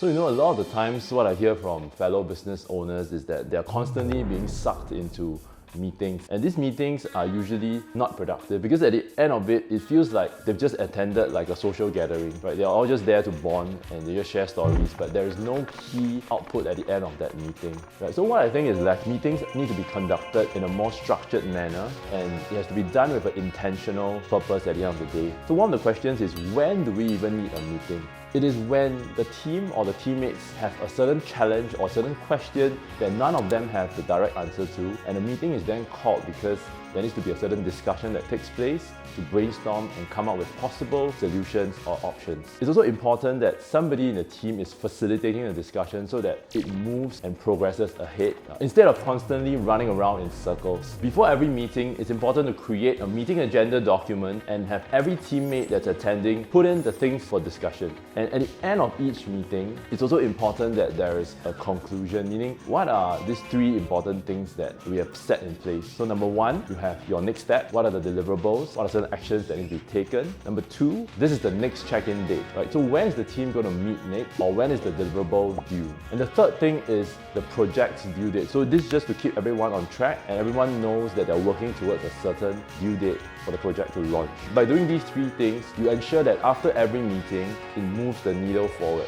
So a lot of the times what I hear from fellow business owners is that they're constantly being sucked into meetings, and these meetings are usually not productive because at the end of it, it feels like they've just attended like a social gathering, right? They're all just there to bond and they just share stories, but there is no key output at the end of that meeting, right? So what I think is that meetings need to be conducted in a more structured manner, and it has to be done with an intentional purpose at the end of the day. So one of the questions is, when do we even need a meeting? It is when the team or the teammates have a certain challenge or certain question that none of them have the direct answer to, and a meeting is then called because there needs to be a certain discussion that takes place to brainstorm and come up with possible solutions or options. It's also important that somebody in the team is facilitating the discussion so that it moves and progresses ahead instead of constantly running around in circles. Before every meeting, it's important to create a meeting agenda document and have every teammate that's attending put in the things for discussion. And at the end of each meeting, it's also important that there is a conclusion, meaning what are these three important things that we have set in place. So number one, you have your next step. What are the deliverables? What are certain actions that need to be taken? Number two, this is the next check-in date, right? So when is the team going to meet next, or when is the deliverable due? And the third thing is the project's due date. So this is just to keep everyone on track and everyone knows that they're working towards a certain due date for the project to launch. By doing these three things, you ensure that after every meeting, it moves the needle forward.